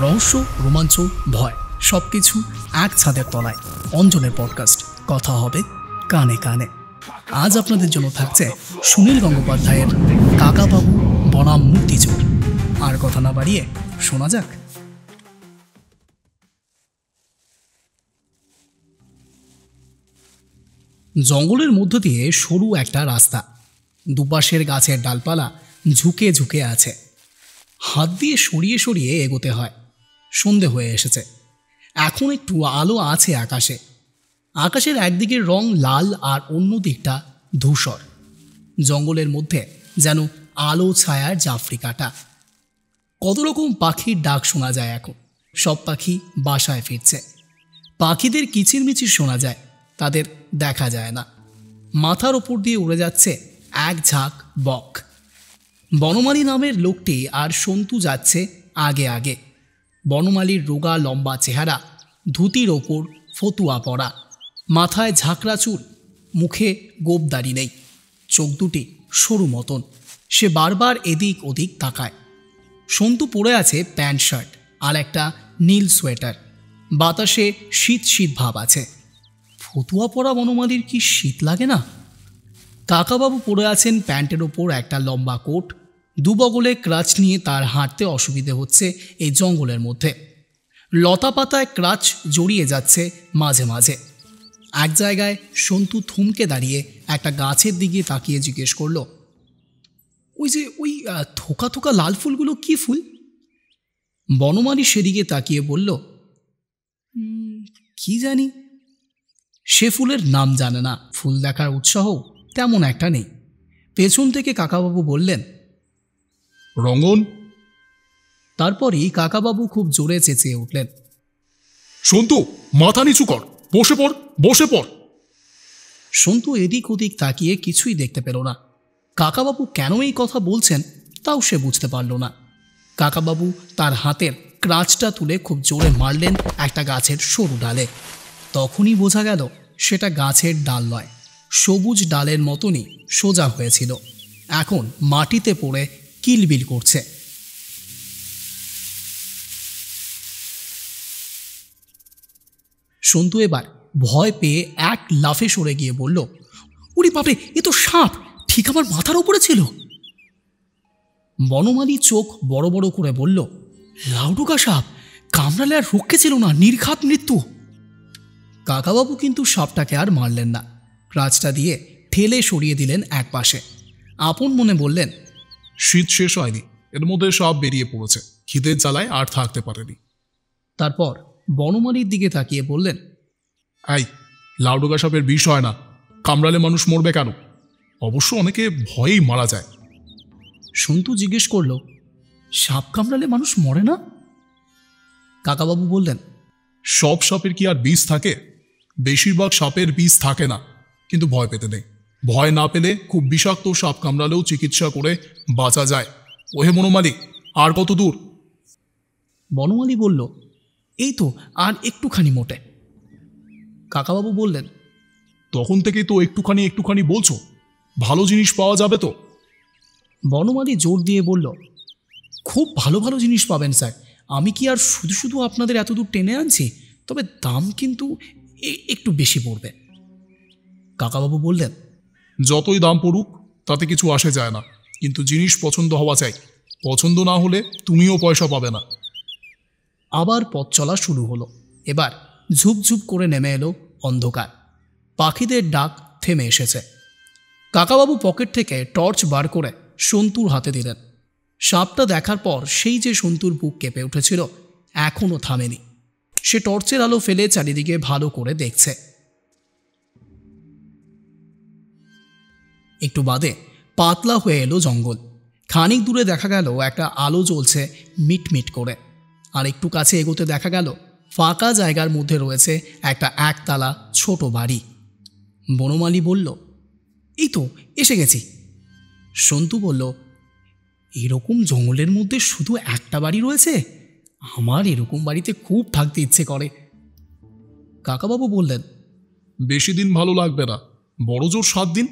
রহস্য, রোমাঞ্চ, ভয় সবকিছু এক ছাদের তলায়। অঞ্জনের পডকাস্ট কথা হবে কানে কানে। আজ আপনাদের জন্য থাকছে সুনীল গঙ্গোপাধ্যায়ের কাকাবাবু বনাম মূর্তিচোর। আর কথা না বাড়িয়ে শোনা যাক। জঙ্গলের মধ্য দিয়ে সরু একটা রাস্তা, দুপাশের গাছের ডালপালা ঝুঁকে ঝুঁকে আছে। হাত দিয়ে সরিয়ে সরিয়ে এগোতে হয়। সন্ধে হয়ে এসেছে, এখন একটু আলো আছে আকাশে। আকাশের একদিকের রং লাল আর অন্য দিকটা ধূসর। জঙ্গলের মধ্যে যেন আলো ছায়ার জাফরি কাটা। কত রকম পাখির ডাক শোনা যায় এখন। সব পাখি বাসায় ফিরছে। পাখিদের কিচিরমিচির শোনা যায়, তাদের দেখা যায় না। মাথার ওপর দিয়ে উড়ে যাচ্ছে এক ঝাঁক বক। বনমালী নামের লোকটি আর সন্তু যাচ্ছে আগে আগে। বনমালীর রোগা লম্বা চেহারা, ধুতির ওপর ফতুয়া পরা, মাথায় ঝাঁকড়া চুল, মুখে গোঁপদাড়ি নেই, চোখ দুটি সরু মতন। সে বারবার এদিক ওদিক তাকায়। সন্তু পরে আছে প্যান্ট শার্ট আর একটা নীল সোয়েটার। বাতাসে শীত শীত ভাব আছে। ফতুয়া পরা বনমালীর কি শীত লাগে না? কাকাবাবু পরে আছেন প্যান্টের ওপর একটা লম্বা কোট। দুবগলে ক্রাচ নিয়ে তার হাঁটতে অসুবিধে হচ্ছে এই জঙ্গলের মধ্যে। লতা পাতায় ক্রাচ জড়িয়ে যাচ্ছে মাঝে মাঝে। এক জায়গায় সন্তু থমকে দাঁড়িয়ে একটা গাছের দিকে তাকিয়ে জিজ্ঞেস করল, ওই থোকা থোকা লাল ফুলগুলো কি ফুল? বনমালী সেদিকে তাকিয়ে বলল, কি জানি। সে ফুলের নাম জানে না। ফুল দেখার উৎসাহ তেমন একটা নেই। পেছন থেকে কাকাবাবু বললেন, রঙ্গন। তারপরই কাকাবাবু খুব জোরে চেঁচিয়ে উঠলেন, সন্তু, মাথা নিচু কর, বসে পড়, বসে পড়। সন্তু এদিক ওদিক তাকিয়ে কিছুই দেখতে পেল না। কাকাবাবু কেন এই কথা বলছেন তাও সে বুঝতে পারল না। কাকাবাবু তার হাতের ক্রাচটা তুলে খুব জোরে মারলেন একটা গাছের সরু ডালে। তখনই বোঝা গেল সেটা গাছের ডাল নয়, সবুজ ডালের মতনই সোজা হয়েছিল। এখন মাটিতে পড়ে কিলবিল করছে। সন্তু এবার ভয় পেয়ে এক লাফে সরে গিয়ে বলল, উরি বাপরে, এ তো সাপ, ঠিক আমার মাথার উপরে ছিল। বনমালী চোখ বড় বড় করে বলল, লাউডুকা সাপ, কামড়ালে আর রক্ষে ছিল না, নির্ঘাত মৃত্যু। কাকাবাবু কিন্তু সাপটাকে আর মারলেন না। ক্রাচটা দিয়ে ঠেলে সরিয়ে দিলেন এক পাশে। আপন মনে বললেন, শীত শেষ হয়নি, এর মধ্যে সব বেরিয়ে পড়েছে, খিদের জ্বালায় আর থাকতে পারেনি। তারপর বনমালীর দিকে তাকিয়ে বললেন, এই, লাউডোগা সাপের বিষ হয় না, কামড়ালে মানুষ মরবে কেন? অবশ্য অনেকে ভয়েই মারা যায়। সন্তু জিজ্ঞেস করল, সাপ কামড়ালে মানুষ মরে না? কাকাবাবু বললেন, সব সাপের কি আর বিষ থাকে? বেশিরভাগ সাপের বিষ থাকে না, কিন্তু ভয় পেতে নেই। ভয় না পেলে খুব বিষাক্ত সাপ কামড়ালেও চিকিৎসা করে বাঁচা যায়। ওহে বনমালী, আর কত দূর? বনমালী বলল, এই তো আর একটুখানি মোটে। কাকাবাবু বললেন, তখন থেকেই তো একটুখানি একটুখানি বলছো, ভালো জিনিস পাওয়া যাবে তো? বনমালী জোর দিয়ে বলল, খুব ভালো ভালো জিনিস পাবেন স্যার। আমি কি আর শুধু শুধু আপনাদের এত দূর টেনে আনছি? তবে দাম কিন্তু একটু বেশি পড়বে। কাকাবাবু বললেন, যতই দাম পড়ুক তাতে কিছু আসে যায় না, কিন্তু জিনিস পছন্দ হওয়া চাই। পছন্দ না হলে তুমিও পয়সা পাবে না। আবার পথ চলা শুরু হলো। এবার ঝুপঝুপ করে নেমে এলো অন্ধকার। পাখিদের ডাক থেমে এসেছে। কাকাবাবু পকেট থেকে টর্চ বার করে সন্তুর হাতে দিলেন। সাপটা দেখার পর সেই যে সন্তুর বুক কেঁপে উঠেছিল, এখনও থামেনি। সে টর্চের আলো ফেলে চারিদিকে ভালো করে দেখছে। একটু বাদে পাতলা হয়ে এলো জঙ্গল। খানিক দূরে দেখা গেল একটা আলো জ্বলছে মিটমিট করে। আর একটু কাছে এগোতে দেখা গেল ফাঁকা জায়গার মধ্যে রয়েছে একটা একতলা ছোট বাড়ি। বনমালী বলল, এই তো এসে গেছি। সন্তু বলল, এরকম জঙ্গলের মধ্যে শুধু একটা বাড়ি রয়েছে? আমার এরকম বাড়িতে খুব থাকতে ইচ্ছে করে। কাকাবাবু বললেন, বেশি দিন ভালো লাগবে না, বড় জোর 7 দিন,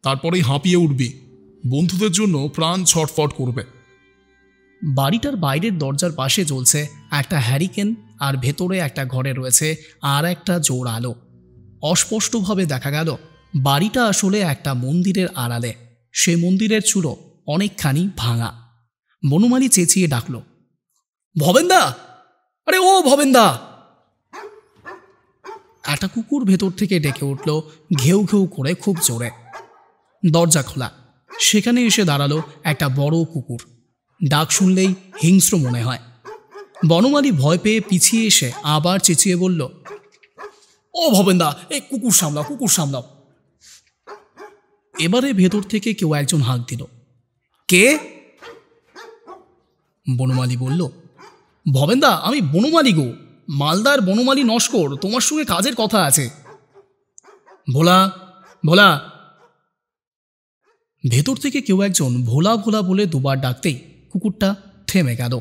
তারপরেই হাঁপিয়ে উঠবি। বন্ধুদের জন্য প্রাণ ছটফট করবে। বাড়িটার বাইরের দরজার পাশে জ্বলছে একটা হ্যারিকেন, আর ভেতরে একটা ঘরে রয়েছে আর একটা জোর আলো। অস্পষ্টভাবে দেখা গেল বাড়িটা আসলে একটা মন্দিরের আড়ালে। সে মন্দিরের চূড়ো অনেকখানি ভাঙা। বনমালী চেঁচিয়ে ডাকল, ভবেনদা, আরে ও ভবেনদা। একটা কুকুর ভেতর থেকে ডেকে উঠল ঘেউ ঘেউ করে খুব জোরে। দরজা খোলা। সেখানে এসে দাঁড়ালো একটা বড় কুকুর। ডাক শুনলেই হিংস্র মনে হয়। বনমালী ভয় পেয়ে পিছিয়ে এসে আবার চেঁচিয়ে বলল, ও ভবেনদা, এই কুকুর সামলাও, কুকুর সামলাও। এবারে ভেতর থেকে কেউ একজন হাঁক দিল। কে? বনমালী বলল, ভবেনদা, আমি বনমালী গো, মালদার বনমালী নস্কর, তোমার সঙ্গে কাজের কথা আছে। ভোলা, ভোলা। ভেতর থেকে কেউ একজন ভোলা ভোলা বলে দুবার ডাকতেই কুকুরটা থেমে গেল।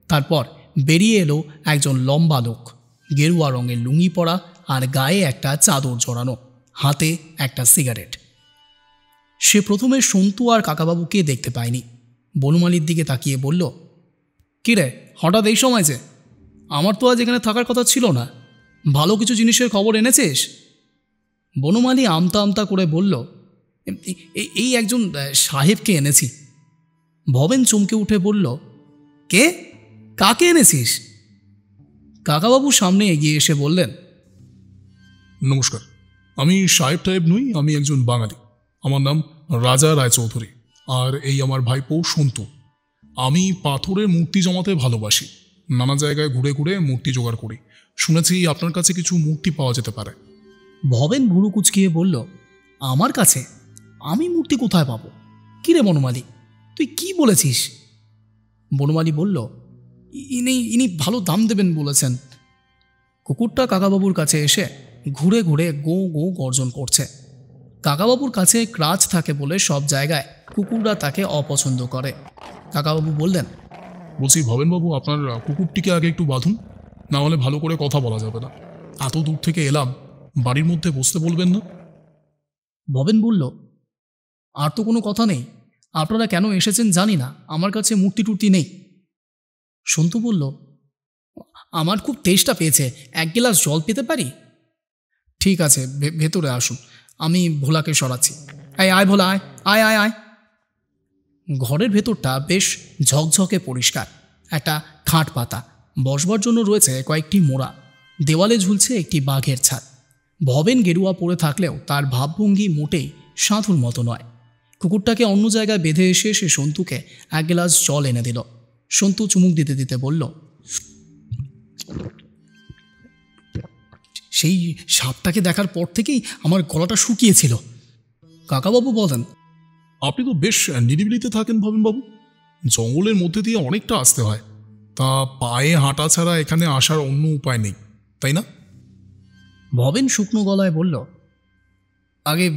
তারপর বেরিয়ে এলো একজন লম্বা লোক, গেরুয়া রঙের লুঙ্গি পরা আর গায়ে একটা চাদর জড়ানো, হাতে একটা সিগারেট। সে প্রথমে সন্তু আর কাকাবাবুকে দেখতে পায়নি। বনমালীর দিকে তাকিয়ে বলল, কিরে, হঠাৎ এই সময় যে? আমার তো আজ এখানে থাকার কথা ছিল না। ভালো কিছু জিনিসের খবর এনেছিস? বনমালী আমতা আমতা করে বলল, এই একজন সাহেবকে এনেছি। ভবেন চমকে উঠে বলল, কে? কাকে এনেছিস? কাকাবাবু সামনে এগিয়ে এসে বললেন, নমস্কার, আমি সাহেব টাহেব নই, আমি একজন বাঙালি। আমার নাম রাজা রায়চৌধুরী, আর এই আমার ভাইপো সন্তু। আমি পাথরের মূর্তি জমাতে ভালোবাসি। নানা জায়গায় ঘুরে ঘুরে মূর্তি জোগাড় করি। শুনেছি আপনার কাছে কিছু মূর্তি পাওয়া যেতে পারে। ভবেন ভুরু কুচকিয়ে বলল, আমার কাছে? আমি মূর্তি কোথায় পাবো? কিরে বনমালী, তুই কি বলেছিস? বনমালী বলল, ইনি ভালো দাম দেবেন বলেছেন। কুকুরটা কাকাবাবুর কাছে এসে ঘুরে ঘুরে গো গো গর্জন করছে। কাকাবাবুর কাছে ক্রাচ থাকে বলে সব জায়গায় কুকুররা তাকে অপছন্দ করে। কাকাবাবু বললেন, বলছি ভবেনবাবু, আপনার কুকুরটিকে আগে একটু বাঁধুন, না হলে ভালো করে কথা বলা যাবে না। এত দূর থেকে এলাম, বাড়ির মধ্যে বসতে বলবেন না? ভবেন বলল, আর তো কোনো কথা নেই। আপনারা কেন এসেছেন জানি না, আমার কাছে মূর্তি টুর্তি নেই। সন্তু বলল, আমার খুব তেষ্টা পেয়েছে, এক গ্লাস জল পেতে পারি? ঠিক আছে, ভেতরে আসুন, আমি ভোলাকে সরাচ্ছি। আয় ভোলা, আয় আয় আয় আয়। ঘরের ভেতরটা বেশ ঝকঝকে পরিষ্কার। একটা খাট পাতা, বসবার জন্য রয়েছে কয়েকটি মোড়া। দেওয়ালে ঝুলছে একটি বাঘের ছাদ। ভবেন গেরুয়া পরে থাকলেও তার ভাবভঙ্গি মোটেই সাধুর মতো নয়। কুকুরটাকে অন্য জায়গায় বেঁধে এসে সে সন্তুকে এক গ্লাস জল এনে দিল। সন্তু চুমুক দিতে দিতে বলল, সেই সাপটাকে দেখার পর থেকেই আমার গলাটা শুকিয়েছিল। কাকাবাবু বলেন, আপনি তো বেশ নিরিবিলিতে থাকেন ভবেনবাবু। জঙ্গলের মধ্যে দিয়ে অনেকটা আসতে হয়, তা পায়ে হাঁটা ছাড়া এখানে আসার অন্য উপায় নেই, তাই না? ভবেন শুকনো গলায় বলল, আগে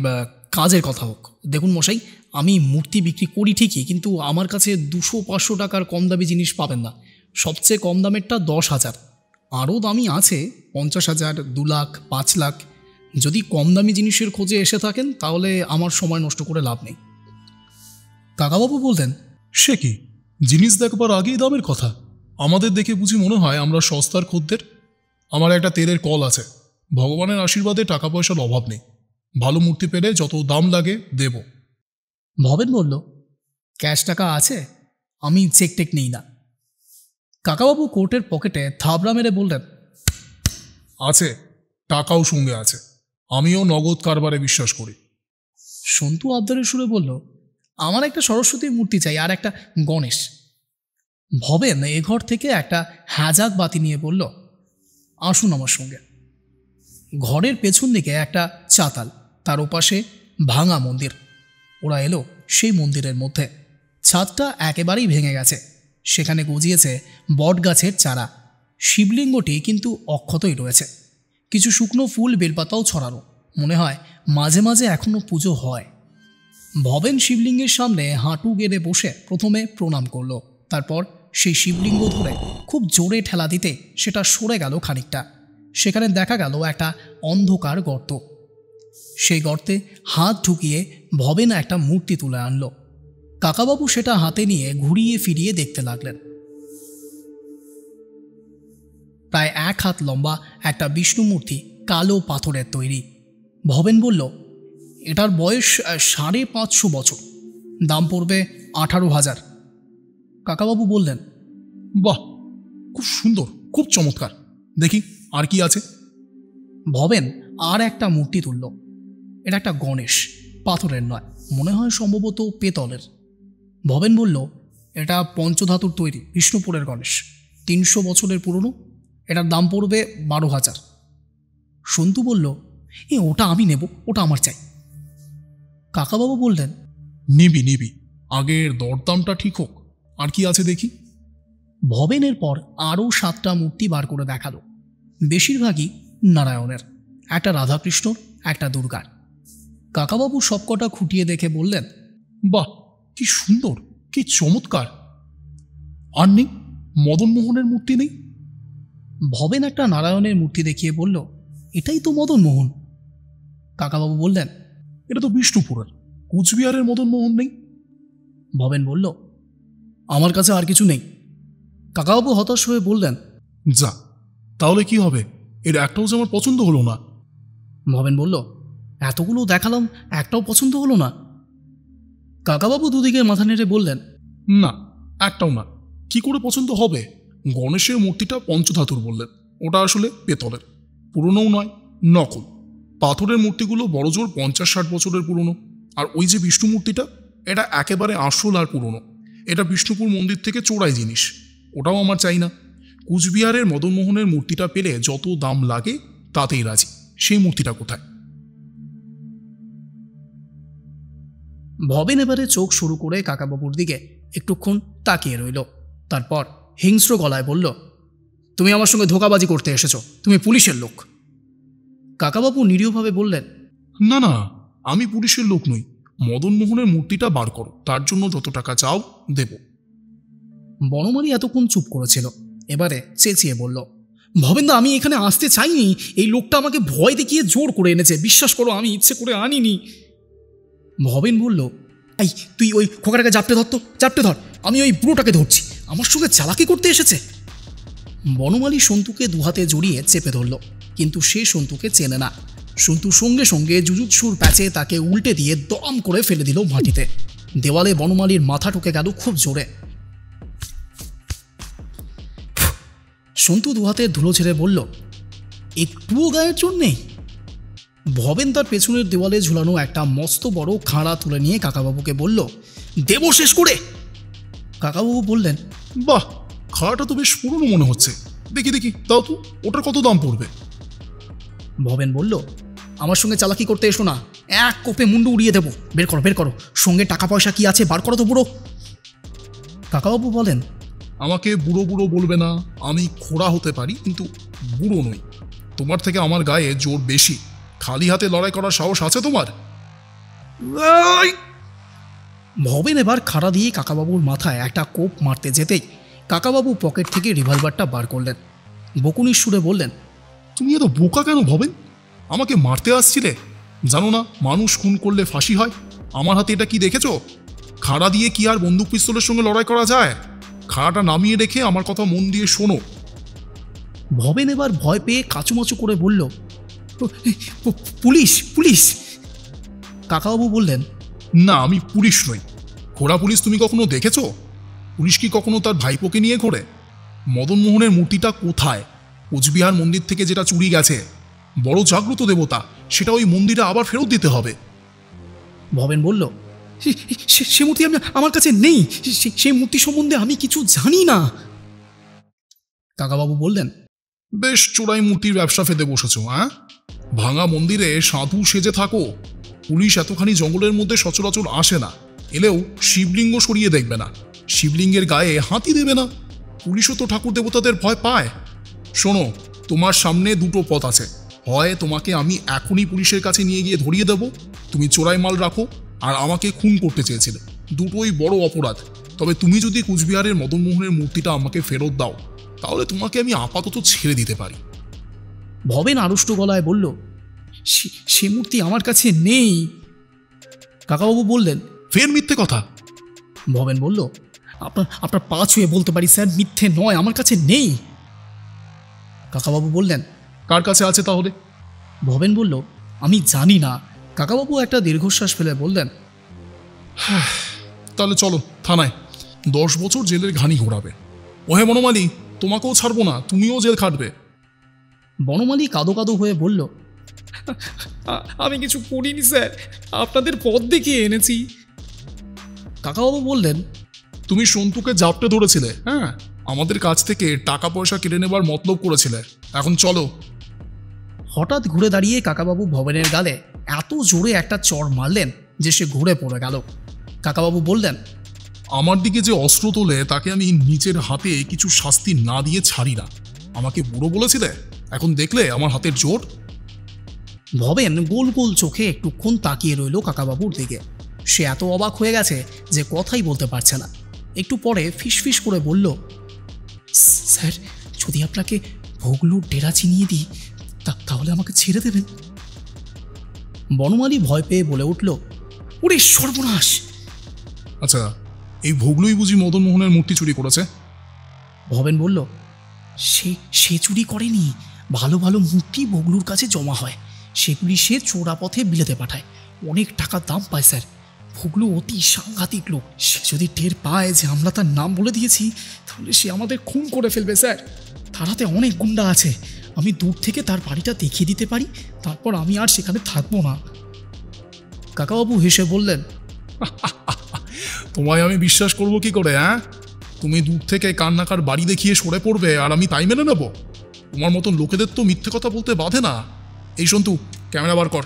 কাজের কথা হোক। দেখুন মশাই, আমি মূর্তি বিক্রি করি ঠিকই, কিন্তু আমার কাছে 200-500 টাকার কম দামি জিনিস পাবেন না। সবচেয়ে কম দামেরটা 10,000, আরও দামি আছে 50,000, 2 লাখ, 5 লাখ। যদি কম দামি জিনিসের খোঁজে এসে থাকেন তাহলে আমার সময় নষ্ট করে লাভ নেই। কাকাবাবু বলতেন, সে কি, জিনিস দেখবার আগেই দামের কথা? আমাদের দেখে বুঝি মনে হয় আমরা সস্তার খদ্দের? আমার একটা তেলের কল আছে, ভগবানের আশীর্বাদে টাকা পয়সার অভাব নেই। ভালো মূর্তি পেলে যত দাম লাগে দেব। ভবেন বলল, ক্যাশ টাকা আছে? আমি চেক টেক নেই না। কাকাবাবু কোটের পকেটে থাবড়া মেরে বললেন, আছে, টাকাও সঙ্গে আছে। আমিও নগদ কারবারে বিশ্বাস করি। সন্তু আবদারের সুরে বলল, আমার একটা সরস্বতীর মূর্তি চাই আর একটা গণেশ। ভবেন এ ঘর থেকে একটা হ্যাজাক বাতি নিয়ে বলল, আসুন আমার সঙ্গে। ঘরের পেছন দিকে একটা চাতাল, তার ওপাশে ভাঙা মন্দির। ওরা এলো সেই মন্দিরের মধ্যে। ছাদটা একেবারেই ভেঙে গেছে। সেখানে গজিয়েছে বট গাছের চারা। শিবলিঙ্গটি কিন্তু অক্ষতই রয়েছে। কিছু শুকনো ফুল বেলপাতাও ছড়ানো। মনে হয় মাঝে মাঝে এখনও পুজো হয়। ভবেন শিবলিঙ্গের সামনে হাঁটু গেড়ে বসে প্রথমে প্রণাম করল। তারপর সেই শিবলিঙ্গ ধরে খুব জোরে ঠেলা দিতে সেটা সরে গেল খানিকটা। সেখানে দেখা গেল একটা অন্ধকার গর্ত। সেই গর্তে হাত ঢুকিয়ে ভবেন একটা মূর্তি তুলে আনলো। কাকাবাবু সেটা হাতে নিয়ে ঘুরিয়ে ফিরিয়ে দেখতে লাগলেন। প্রায় 1 হাত লম্বা একটা বিষ্ণু মূর্তি, কালো পাথরের তৈরি। ভবেন বলল, এটার বয়স 550 বছর, দাম পড়বে 18,000। কাকাবাবু বললেন, বাহ, খুব সুন্দর, খুব চমৎকার। দেখি আর কি আছে। ভবেন আর একটা মূর্তি তুলল। এটা একটা গণেশ, পাথরের নয়, মনে হয় সম্ভবত পেতলের। ভবেন বলল, এটা পঞ্চধাতুর তৈরি বিষ্ণুপুরের গণেশ, 300 বছরের পুরনো, এটার দাম পড়বে 12,000। সন্তু বলল, ওটা আমি নেব, ওটা আমার চাই। কাকাবাবু বললেন, নিবি নিবি, আগের দরদামটা ঠিক হোক। আর কি আছে দেখি। ভবেনের পর আরও 7টা মূর্তি বার করে দেখালো। বেশিরভাগই নারায়ণের, একটা রাধাকৃষ্ণ, একটা দুর্গার। কাকাবাবু সবকটা খুঁটিয়ে দেখে বললেন, বাহ, কি সুন্দর, কি চমৎকার। আর নেই, মদনমোহনের মূর্তি নেই? ভবেন একটা নারায়ণের মূর্তি দেখিয়ে বলল, এটাই তো মদনমোহন। কাকাবাবু বললেন, এটা তো বিষ্ণুপুরের, কুচবিহারের মদনমোহন নেই। ভবেন বলল, আমার কাছে আর কিছু নেই। কাকাবাবু হতাশ হয়ে বললেন, যা, তাহলে কি হবে? এর একটাও যে আমার পছন্দ হলো না। ভবেন বলল, এতগুলো দেখালাম, একটাও পছন্দ হলো না? কাকাবাবু দুদিকে মাথা নেড়ে বললেন, না, একটাও না। কি করে পছন্দ হবে? গণেশের মূর্তিটা পঞ্চধাতুর বললেন, ওটা আসলে পেতলের, পুরনোও নয়, নকল। পাথরের মূর্তিগুলো বড়জোর 50-60 বছরের পুরনো। আর ওই যে বিষ্ণু মূর্তিটা, এটা একেবারে আসল আর পুরনো। এটা বিষ্ণুপুর মন্দির থেকে চোরাই জিনিস, ওটাও আমার চাই না। কুচবিহারের মদনমোহনের মূর্তিটা পেলে যত দাম লাগে তাতেই রাজি। সেই মূর্তিটা কোথায়? ভবেন এবারে চোখ শুরু করে কাকাবাবুর দিকে একটুক্ষণ তাকিয়ে রইল। তারপর হিংস্র গলায় বলল, তুমি আমার সঙ্গে ধোঁকাবাজি করতে এসেছো, তুমি পুলিশের লোক। কাকাবাবু নিরীহভাবে বললেন, না না, আমি পুলিশের লোক নই। মদনমোহনের মূর্তিটা বার করো, তার জন্য যত টাকা চাও দেব। বনমালী এতক্ষণ চুপ করেছিল, এবারে চেঁচিয়ে বলল, ভবেন্দা, আমি এখানে আসতে চাইনি। এই লোকটা আমাকে ভয় দেখিয়ে জোর করে এনেছে, বিশ্বাস করো, আমি ইচ্ছে করে আনিনি। ভবেন বলল, এই তুই ওই খোকাটাকে জাপটে ধর তো, জাপটে ধর, আমি ওই বুড়োটাকে ধরছি, আমার সঙ্গে চালাকি করতে এসেছে। বনমালী সন্তুকে দুহাতে জড়িয়ে চেপে ধরল, কিন্তু সে সন্তুকে চেনে না। সন্তু সঙ্গে সঙ্গে জুজুৎসুর প্যাচে তাকে উল্টে দিয়ে দম করে ফেলে দিল মাটিতে। দেওয়ালে বনমালীর মাথা ঠুকে গেল খুব জোরে। সন্তু দুহাতে ধুলো ছেড়ে বলল, একটুও গায়ের জোর নেই। ভবেন তার পেছনের দেওয়ালে ঝুলানো একটা মস্ত বড় খাঁড়া তুলে নিয়ে কাকাবাবুকে বলল, দেব শেষ করে। কাকাবাবু বললেন, বাহ, খাড়াটা তো বেশ পুরনো মনে হচ্ছে। দেখি দেখি, তাও তো, ওটার কত দাম পড়বে? ভবেন বলল, আমার সঙ্গে চালাকি করতে এসো না, এক কোপে মুন্ডু উড়িয়ে দেবো। বের করো, বের করো, সঙ্গে টাকা পয়সা কি আছে বার করো তো বুড়ো। কাকাবাবু বলেন, আমাকে বুড়ো বুড়ো বলবে না। আমি খোড়া হতে পারি, কিন্তু বুড়ো নই। তোমার থেকে আমার গায়ে জোর বেশি। খালি হাতে লড়াই করার সাহস আছে তোমার? ভবেন এবার খাড়া দিয়ে কাকাবাবুর মাথায় একটা কোপ মারতে যেতেই কাকাবাবু পকেট থেকে রিভলভারটা বার করলেন। বকুনির সুরে বললেন, তুমি এত বোকা কেন ভবেন? আমাকে মারতে আসছিলে? জানো না মানুষ খুন করলে ফাঁসি হয়? আমার হাতে এটা কি দেখেছ? খাড়া দিয়ে কি আর বন্দুক পিস্তলের সঙ্গে লড়াই করা যায়? খাড়াটা নামিয়ে রেখে আমার কথা মন দিয়ে শোনো। ভবেন এবার ভয় পেয়ে কাচুমাচু করে বলল, পুলিশ পুলিশ। কাকাবাবু বললেন, না, আমি পুলিশ নই। ঘোড়া পুলিশ তুমি কখনো দেখেছ? পুলিশ কি কখনো তার ভাইপোকে নিয়ে ঘোরে? মদনমোহনের মূর্তিটা কোথায়? কোচবিহার মন্দির থেকে যেটা চুরি গেছে, বড় জাগ্রত দেবতা, সেটা ওই মন্দিরে আবার ফেরত দিতে হবে। ভবেন বলল, সে মূর্তি আমার কাছে নেই, সেই মূর্তি সম্বন্ধে আমি কিছু জানি না। কাকাবাবু বললেন, বেশ চোরাই মূর্তির ব্যবসা ফেতে বসেছ, হ্যাঁ? ভাঙা মন্দিরে সাধু সেজে থাকো। পুলিশ এতখানি জঙ্গলের মধ্যে সচরাচর আসে না, এলেও শিবলিঙ্গ সরিয়ে দেখবে না, শিবলিঙ্গের গায়ে হাতি দেবে না। পুলিশও তো ঠাকুর দেবতাদের ভয় পায়। শোনো, তোমার সামনে দুটো পথ আছে। হয় তোমাকে আমি এখনই পুলিশের কাছে নিয়ে গিয়ে ধরিয়ে দেব, তুমি চোরাই মাল রাখো আর আমাকে খুন করতে চেয়েছিলে, দুটোই বড় অপরাধ। তবে তুমি যদি কুচবিহারের মদনমোহনের মূর্তিটা আমাকে ফেরত দাও, তাহলে তোমাকে আমি আপাতত ছেড়ে দিতে পারি। ভবেন আড়ষ্ট গলায় বলল, সে মূর্তি আমার কাছে নেই। কাকাবাবু বললেন, ফের মিথ্যে কথা? ভবেন বলল, আপনার পা ছুঁয়ে বলতে পারি স্যার, মিথ্যে নয়, আমার কাছে নেই। কাকাবাবু বললেন। কার কাছে আছে তাহলে? ভবেন বলল, আমি জানি না। কাকাবাবু একটা দীর্ঘশ্বাস ফেলে বললেন, তাহলে চলো থানায়, 10 বছর জেলের ঘানি ঘোরাবে। ওহে বনমালী, তোমাকেও ছাড়বো না, তুমিও জেল খাটবে। বনমালী কাদো কাদো হয়ে বলল, আমি কিছু করিনি স্যার, আপনাদের পথ দেখিয়ে এনেছি। কাকাবাবু বললেন, তুমি সন্তুকে জাপটে ধরেছিলে, হ্যাঁ, আমাদের কাছ থেকে টাকা পয়সা কেড়ে নেবার মতলব করেছিলে। এখন চলো। হঠাৎ ঘুরে দাঁড়িয়ে কাকাবাবু ভবেনের গালে এত জোরে একটা চড় মারলেন যে সে ঘুরে পড়ে গেল। কাকাবাবু বললেন, আমার দিকে যে অস্ত্র তোলে তাকে আমি নিজের হাতে কিছু শাস্তি না দিয়ে ছাড়ি না। আমাকে বুড়ো বলেছিলে, এখন দেখলে আমার হাতের জোর। ভবেন গোল গোল চোখে একটুক্ষণ তাকিয়ে রইল কাকাবাবুর দিকে। সে এত অবাক হয়ে গেছে যে কথাই বলতে পারছে না। একটু পরে ফিসফিস করে বলল, স্যার, যদি আপনাকে ভোগলুর ডেরা চিনিয়ে দিই তাহলে আমাকে ছেড়ে দেবেন? বনমালী ভয় পেয়ে বলে উঠল, ওরে সর্বনাশ! আচ্ছা, এই ভোগলুই বুঝি মদন মোহনের মূর্তি চুরি করেছে? ভবেন বলল, সে চুরি করেনি। ভালো ভালো মূর্তি ভোগলুর কাছে জমা হয়, সেগুলি সে চোরা পথে বিলেতে পাঠায়। অনেক টাকা দাম পায় স্যার। ভোগলু অতি সাংঘাতিক লোক। সে যদি টের পায় যে আমরা তার নাম বলে দিয়েছি তাহলে সে আমাদের খুন করে ফেলবে স্যার। তার হাতে অনেক গুন্ডা আছে। আমি দূর থেকে তার বাড়িটা দেখিয়ে দিতে পারি, তারপর আমি আর সেখানে থাকবো না। কাকাবাবু হেসে বললেন, তোমায় আমি বিশ্বাস করবো কি করে? হ্যাঁ, তুমি দূর থেকে কান্নাকার বাড়ি দেখিয়ে সরে পড়বে আর আমি তাই মেনে নেব? তোমার মতন লোকেদের তো মিথ্যে কথা বলতে বাধে না। এই সন্তু, ক্যামেরা বার কর।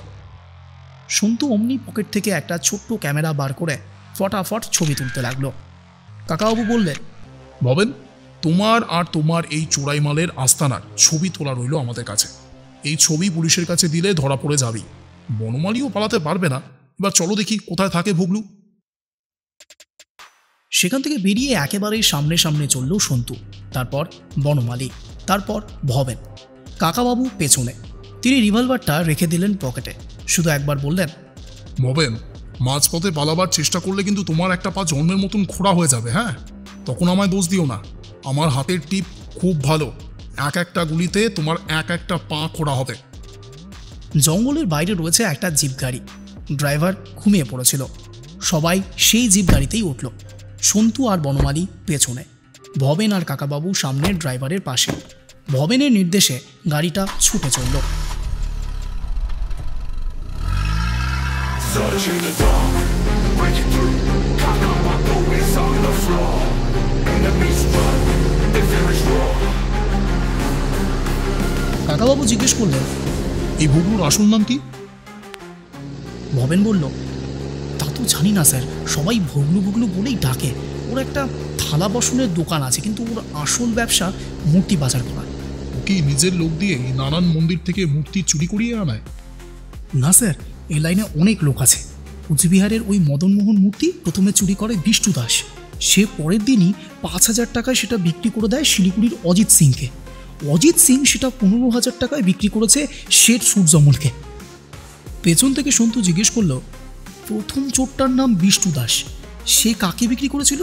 সন্তু অমনি পকেট থেকে একটা ছোট্ট ক্যামেরা বার করে ফটাফট ছবি তুলতে লাগলো। কাকাবাবু বললেন, ভবেন, তোমার আর তোমার এই চোরাই মালের আস্তানার ছবি তোলা রইল আমাদের কাছে। এই ছবি পুলিশের কাছে দিলে ধরা পড়ে যাবি। বনমালীও পালাতে পারবে না। এবার চলো দেখি কোথায় থাকে ভোগলু। সেখান থেকে বেরিয়ে একেবারেই সামনে সামনে চলল সন্তু, তারপর বনমালী, তারপর ভবেন। কাকাবাবু পেছনে। তিনি রিভলভারটা রেখে দিলেন পকেটে। শুধু একবার বললেন, ভবেন, মাঝপথে পালাবার চেষ্টা করলে কিন্তু তোমার একটা পা জন্মের মতন খোঁড়া হয়ে যাবে। হ্যাঁ, তখন আমায় দোষ দিও না। আমার হাতের টিপ খুব ভালো। এক একটা গুলিতে তোমার এক একটা পা খোঁড়া হবে। জঙ্গলের বাইরে রয়েছে একটা জিপ গাড়ি। ড্রাইভার ঘুমিয়ে পড়েছিল। সবাই সেই জিপ গাড়িতেই উঠল। সন্তু আর বনমালী পেছনে, ভবেন আর কাকাবাবু সামনের ড্রাইভারের পাশে। ভবেনের নির্দেশে গাড়িটা ছুটে চলল। কাকাবাবু জিজ্ঞেস করলেন, এই ভোগলুর আসল নাম কি? ভবেন বলল, তা তো জানি না স্যার, সবাই ভোগলু ভোগলু বলেই ডাকে। ওর একটা থালা বাসনের দোকান আছে, কিন্তু ওর আসল ব্যবসা মূর্তি বাজার করা। ও কি নিজের লোক দিয়ে নানান মন্দির থেকে মূর্তি চুরি করিয়ে আনায়? না স্যার, এই লাইনে অনেক লোক আছে। কুচবিহারের ওই মদনমোহন মূর্তি প্রথমে চুরি করে বিষ্ণু দাস। সে পরের দিনই 5,000 টাকায় সেটা বিক্রি করে দেয় শিলিগুড়ির অজিত সিংকে। অজিত সিং সেটা 15,000 টাকায় বিক্রি করেছে শেঠ সূর্যমলকে। পেছন থেকে সন্তু জিজ্ঞেস করল, প্রথম চোরটার নাম বিষ্ণু দাস, সে কাকে বিক্রি করেছিল?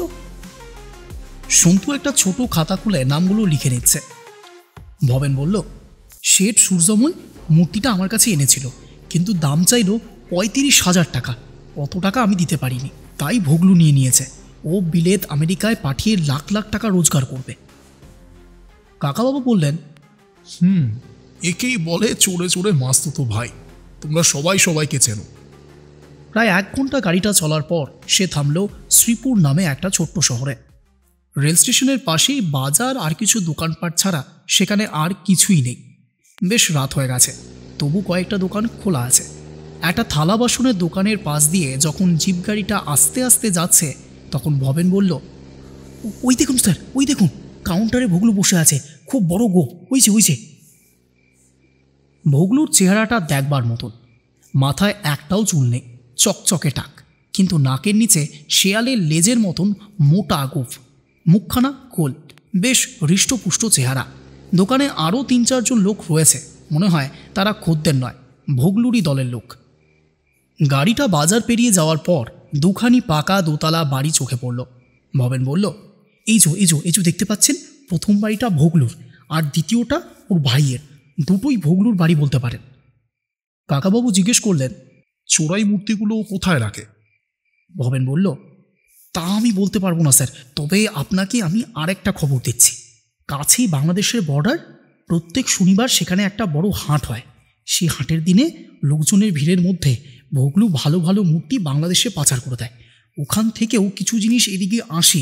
সন্তু একটা ছোট খাতা খুলে নামগুলো লিখে নিচ্ছে। ভবেন বলল, শেঠ সূর্যমল মূর্তিটা আমার কাছে এনেছিল, কিন্তু দাম চাইল 35,000 টাকা। অত টাকা আমি দিতে পারিনি, তাই ভোগলু নিয়ে নিয়েছে। ও বিলেত আমেরিকায় পাঠিয়ে লাখ লাখ টাকা রোজগার করবে। কাকাবাবু বললেন, একেই বলে চোরে চোরে মাস্তুতো ভাই। তোমরা সবাই সবাইকে চেনো। প্রায় 1 ঘন্টা গাড়িটা চলার পর সে থামল শ্রীপুর নামে একটা ছোট্ট শহরে। রেল স্টেশনের পাশেই বাজার আর কিছু দোকানপাট ছাড়া সেখানে আর কিছুই নেই। বেশ রাত হয়ে গেছে, তবু কয়েকটা দোকান খোলা আছে। একটা থালা বাসনের দোকানের পাশ দিয়ে যখন জিপ গাড়িটা আস্তে আস্তে যাচ্ছে তখন ভবেন বলল, ওই দেখুন স্যার, ওই দেখুন, কাউন্টারে ভোগলু বসে আছে, খুব বড় গোপ, ওইছে। ভোগলুর চেহারাটা দেখবার মতন। মাথায় একটাও চুল নেই, চকচকে টাক, কিন্তু নাকের নিচে শেয়ালের লেজের মতন মোটা গোফ। মুখখানা গোল, বেশ হৃষ্টপুষ্ট চেহারা। দোকানে আরও 3-4 জন লোক রয়েছে। মনে হয় তারা খদ্দের নয়, ভোগলুরই দলের লোক। গাড়িটা বাজার পেরিয়ে যাওয়ার পর দুখানি পাকা দোতলা বাড়ি চোখে পড়ল। ভবেন বলল, এই যে দেখতে পাচ্ছেন, প্রথম বাড়িটা ভোগলুর আর দ্বিতীয়টা ওর ভাইয়ের, দুটোই ভোগলুর বাড়ি বলতে পারেন। কাকাবাবু জিজ্ঞেস করলেন, চোরাই মূর্তিগুলো কোথায় রাখে? ভবেন বলল, তা আমি বলতে পারবো না স্যার, তবে আপনাকে আমি আরেকটা খবর দিচ্ছি। কাছেই বাংলাদেশের বর্ডার, প্রত্যেক শনিবার সেখানে একটা বড় হাট হয়। সেই হাটের দিনে লোকজনের ভিড়ের মধ্যে ভোগলু ভালো ভালো মূর্তি বাংলাদেশে পাচার করে দেয়। ওখান থেকেও কিছু জিনিস এদিকে আসে।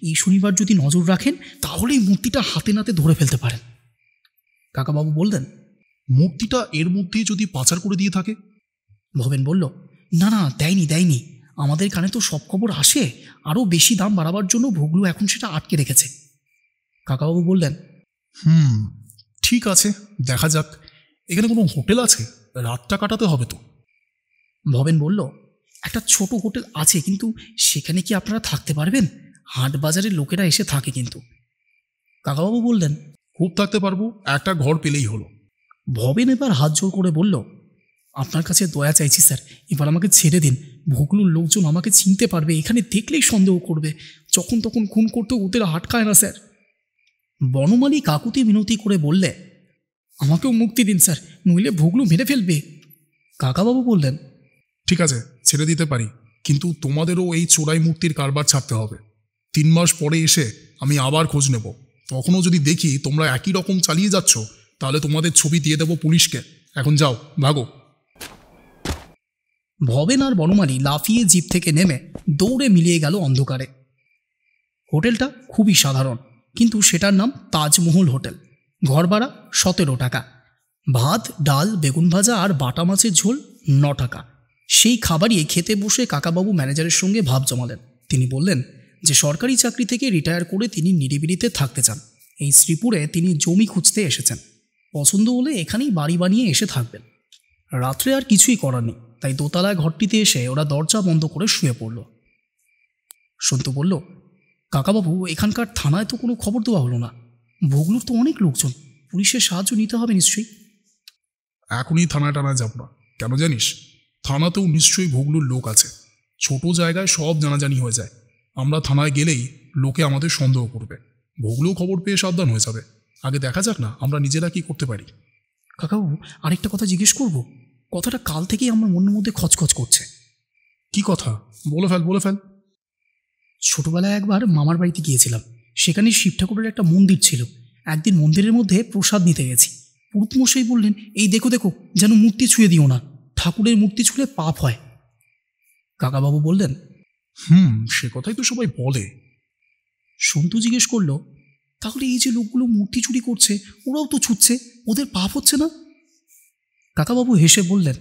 এই শনিবার যদি নজর রাখেন তাহলে এই মূর্তিটা হাতে নাতে ধরে ফেলতে পারেন। কাকাবাবু বললেন, মূর্তিটা এর মধ্যেই যদি পাচার করে দিয়ে থাকে? ভবেন বলল, না না, দেয়নি। আমাদের কানে তো সব খবর আসে। আরও বেশি দাম বাড়াবার জন্য ভোগলু এখন সেটা আটকে রেখেছে। কাকাবাবু বললেন, ঠিক আছে, দেখা যাক। এখানে কোনো হোটেল আছে? রাতটা কাটাতে হবে তো। ভবেন বলল, একটা ছোট হোটেল আছে, কিন্তু সেখানে কি আপনারা থাকতে পারবেন? হাট বাজারের লোকেরা এসে থাকে কিন্তু। কাকাবাবু বললেন, খুব থাকতে পারবো, একটা ঘর পেলেই হলো। ভবেন এবার হাত জোর করে বলল, আপনার কাছে দয়া চাইছি স্যার, এবার আমাকে ছেড়ে দিন। ভোগলুর লোকজন আমাকে চিনতে পারবে, এখানে দেখলেই সন্দেহ করবে। যখন তখন খুন করতে ওদের আটকায় না স্যার। বনমালী কাকুতি মিনতি করে বললে, আমাকেও মুক্তি দিন স্যার, নইলে ভোগলু মেরে ফেলবে। কাকাবাবু বললেন, ঠিক আছে, ছেড়ে দিতে পারি, কিন্তু তোমাদেরও এই চোরাই মূর্তির কারবার ছাড়তে হবে। 3 মাস পরে এসে আমি আবার খোঁজ নেব। তখনও যদি দেখি তোমরা একই রকম চালিয়ে যাচ্ছ, তাহলে তোমাদের ছবি দিয়ে দেবো পুলিশকে। এখন যাও, ভাগো। ভবেন আর বনমালী লাফিয়ে জিপ থেকে নেমে দৌড়ে মিলিয়ে গেল অন্ধকারে। হোটেলটা খুবই সাধারণ, কিন্তু সেটার নাম তাজমহল হোটেল। ঘর ভাড়া 17 টাকা। ভাত, ডাল, বেগুন ভাজা আর বাটা মাছের ঝোল 9 টাকা। সেই খাবারই খেতে বসে কাকাবাবু ম্যানেজারের সঙ্গে ভাব জমালেন। তিনি বললেন যে সরকারি চাকরি থেকে রিটায়ার করে তিনি নিরিবিলিতে থাকতে চান। এই শ্রীপুরে তিনি জমি খুঁজতে এসেছেন। পছন্দ হলে এখানেই বাড়ি বানিয়ে এসে থাকবেন। রাত্রে আর কিছুই করার নেই, তাই দোতলায় ঘরটিতে এসে ওরা দরজা বন্ধ করে শুয়ে পড়ল। সন্তু বলল, কাকাবাবু, এখানকার থানায় তো কোনো খবর দেওয়া হলো না। ভোগলুর তো অনেক লোকজন, পুলিশের সাহায্য নিতে হবে নিশ্চয়ই। এখনই থানায় টানায় যাব না, কেন জানিস? থানাতেও নিশ্চয়ই ভোগলুর লোক আছে। ছোট জায়গায় সব জানাজানি হয়ে যায়। আমরা থানায় গেলেই লোকে আমাদের সন্দেহ করবে। ভোগলু খবর পেয়ে সাবধান হয়ে যাবে। আগে দেখা যাক না আমরা নিজেরা কি করতে পারি। কাকাবাবু, আরেকটা কথা জিজ্ঞেস করব। কথাটা কাল থেকেই আমার মনের মধ্যে খচখচ করছে। কি কথা? বলে ফেল। ছোটবেলায় একবার মামার বাড়িতে গিয়েছিলাম। সেখানে শিব ঠাকুরের একটা মন্দির ছিল। একদিন মন্দিরের মধ্যে প্রসাদ নিতে গেছি। পুরুতমশাই বললেন, এই দেখো যেন মূর্তি ছুঁয়ে দিও না, ঠাকুরের মূর্তি ছুঁলে পাপ হয়। কাকাবাবু বললেন, সে কথাই তো সবাই বলে। সন্তু জিজ্ঞেস করলো, তাহলে এই যে লোকগুলো মূর্তি চুরি করছে, ওরাও তো ছুটছে, ওদের পাপ হচ্ছে না? কাকাবাবু হেসে বললেন,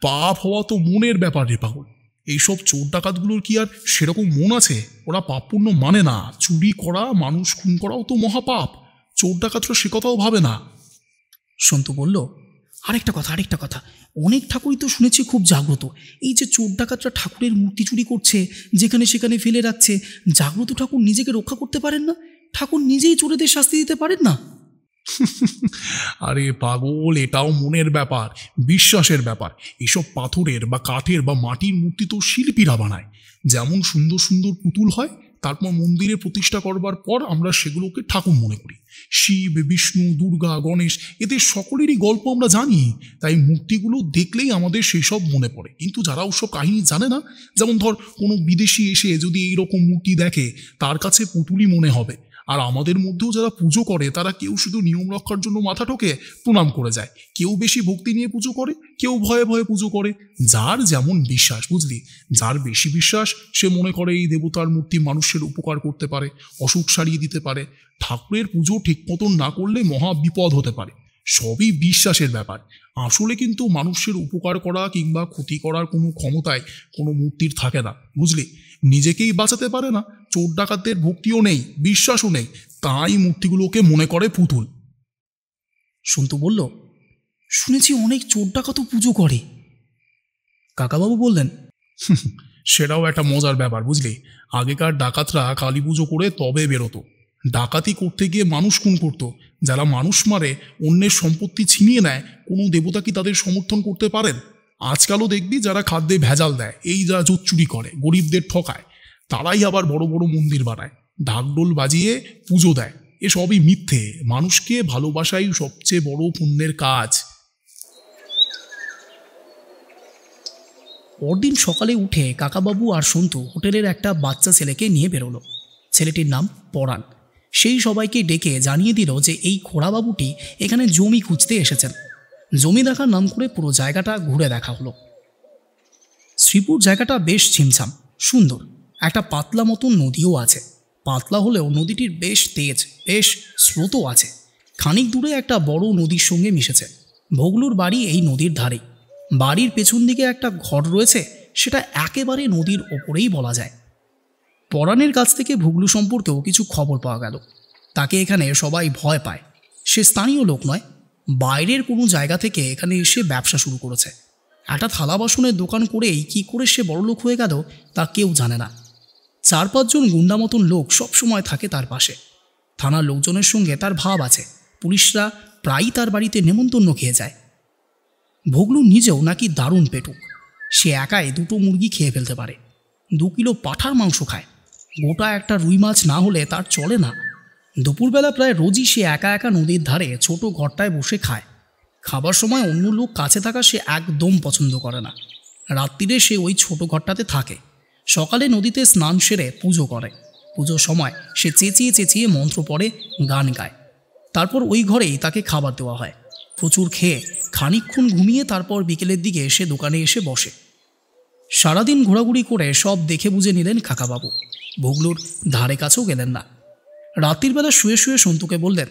পাপ হওয়া তো মনের ব্যাপার রে পাগল। এইসব চোর ডাকাতগুলোর কি আর সেরকম মন আছে? ওরা পাপ পুণ্য মানে না। চুরি করা, মানুষ খুন করাও তো মহাপাপ। চোর ডাকাতরা সে কথাও ভাবে না। সন্তু বলল, আরেকটা কথা, অনেক ঠাকুরই তো শুনেছি খুব জাগ্রত। এই যে চোর ডাকাতরা ঠাকুরের মূর্তি চুরি করছে, যেখানে সেখানে ফেলে রাখছে, জাগ্রত ঠাকুর নিজেকে রক্ষা করতে পারেন না? ঠাকুর নিজেই চোরেদের শাস্তি দিতে পারেন না? আরে পাগল, এটাও মনের ব্যাপার, বিশ্বাসের ব্যাপার। এসব পাথরের বা কাঠের বা মাটির মূর্তি তো শিল্পীরা বানায়। যেমন সুন্দর সুন্দর পুতুল হয়, তারপর মন্দিরে প্রতিষ্ঠা করবার পর আমরা সেগুলোকে ঠাকুর মনে করি। শিব, বিষ্ণু, দুর্গা, গণেশ, এদের সকলেরই গল্প আমরা জানি। তাই মূর্তিগুলো দেখলেই আমাদের সেসব মনে পড়ে। কিন্তু যারা ওসব কাহিনী জানে না, যেমন ধর কোনো বিদেশি এসে যদি এইরকম মূর্তি দেখে, তার কাছে পুতুলই মনে হবে। আর আমাদের মধ্যেও যারা পুজো করে, তারা কেউ শুধু নিয়ম রক্ষার জন্য মাথা ঠোকে, প্রণাম করে যায়। কেউ বেশি ভক্তি নিয়ে পুজো করে, কেউ ভয়ে ভয়ে পুজো করে। যার যেমন বিশ্বাস, বুঝলি? যার বেশি বিশ্বাস, সে মনে করে এই দেবতার মূর্তি মানুষের উপকার করতে পারে, অসুখ সারিয়ে দিতে পারে। ঠাকুরের পুজো ঠিক মতন না করলে মহা বিপদ হতে পারে। সবই বিশ্বাসের ব্যাপার। আসলে কিন্তু মানুষের উপকার করা কিংবা ক্ষতি করার কোনো ক্ষমতায় কোনো মূর্তির থাকে না, বুঝলি? নিজেকেই বাঁচাতে পারে না, চোর ডাকাতদের ভক্তিও নেই, বিশ্বাসও নেই, তাই মূর্তিগুলোকে মনে করে পুতুল। সন্তু বলল, শুনেছি অনেক চোর ডাকাতও পুজো করে। কাকাবাবু বললেন, সেটাও একটা মজার ব্যাপার, বুঝলি? আগেকার ডাকাতরা কালী পুজো করে তবে বেরোতো। ডাকাতি করতে গিয়ে মানুষ খুন করতো। যারা মানুষ মারে, অন্যের সম্পত্তি ছিনিয়ে নেয়, কোনো দেবতা কি তাদের সমর্থন করতে পারেন? আজকালও দেখবি যারা খাদ্যে ভেজাল দেয়, এই যা জোট চুরি করে, গরিবদের ঠকায়, তারাই আবার বড় বড় মন্দির বানায়, ঢাকঢোল বাজিয়ে পুজো দেয়। এসবই মিথ্যে। মানুষকে ভালোবাসাই সবচেয়ে বড় পুণ্যের কাজ। পরদিন সকালে উঠে কাকাবাবু আর সন্তু হোটেলের একটা বাচ্চা ছেলেকে নিয়ে বেরোলো। ছেলেটির নাম পরাণ। সেই সবাইকে ডেকে জানিয়ে দিল যে এই খোড়াবাবুটি এখানে জমি খুঁজতে এসেছেন। জমি দেখার নাম করে পুরো জায়গাটা ঘুরে দেখা হলো। শ্রীপুর জায়গাটা বেশ ছিমছাম, সুন্দর। একটা পাতলা মতন নদীও আছে। পাতলা হলেও নদীটির বেশ তেজ, বেশ স্রোতও আছে। খানিক দূরে একটা বড় নদীর সঙ্গে মিশেছে। ভোগলুর বাড়ি এই নদীর ধারে। বাড়ির পেছন দিকে একটা ঘর রয়েছে, সেটা একেবারে নদীর ওপরেই বলা যায়। পরাণের কাছ থেকে ভুগলু সম্পর্কেও কিছু খবর পাওয়া গেল। তাকে এখানে সবাই ভয় পায়। সে স্থানীয় লোক নয়, বাইরের কোনো জায়গা থেকে এখানে এসে ব্যবসা শুরু করেছে। একটা থালা বাসনের দোকান করেই কি করে সে বড়লোক হয়ে গেল তা কেউ জানে না। 4-5 জন গুন্ডা মতন লোক সবসময় থাকে তার পাশে। থানার লোকজনের সঙ্গে তার ভাব আছে। পুলিশরা প্রায়ই তার বাড়িতে নেমন্তন্ন খেয়ে যায়। ভোগলু নিজেও নাকি দারুণ পেটুক। সে একাই 2টো মুরগি খেয়ে ফেলতে পারে, 2 কিলো পাঁঠার মাংস খায়। গোটা একটা রুই মাছ না হলে তার চলে না। দুপুরবেলা প্রায় রোজই সে একা একা নদীর ধারে ছোট ঘরটায় বসে খায়। খাবার সময় অন্য লোক কাছে থাকা সে একদম পছন্দ করে না। রাত্রিরে সে ওই ছোট ঘরটাতে থাকে। সকালে নদীতে স্নান সেরে পুজো করে। পুজোর সময় সে চেঁচিয়ে চেঁচিয়ে মন্ত্র পড়ে, গান গায়। তারপর ওই ঘরেই তাকে খাবার দেওয়া হয়। প্রচুর খেয়ে খানিকক্ষণ ঘুমিয়ে তারপর বিকেলের দিকে সে দোকানে এসে বসে। সারাদিন ঘোরাঘুরি করে সব দেখে বুঝে নিলেন কাকাবাবু। ভোগলুর ধারে কাছেও গেলেন না। রাত্রির বেলা শুয়ে শুয়ে সন্তুকে বললেন,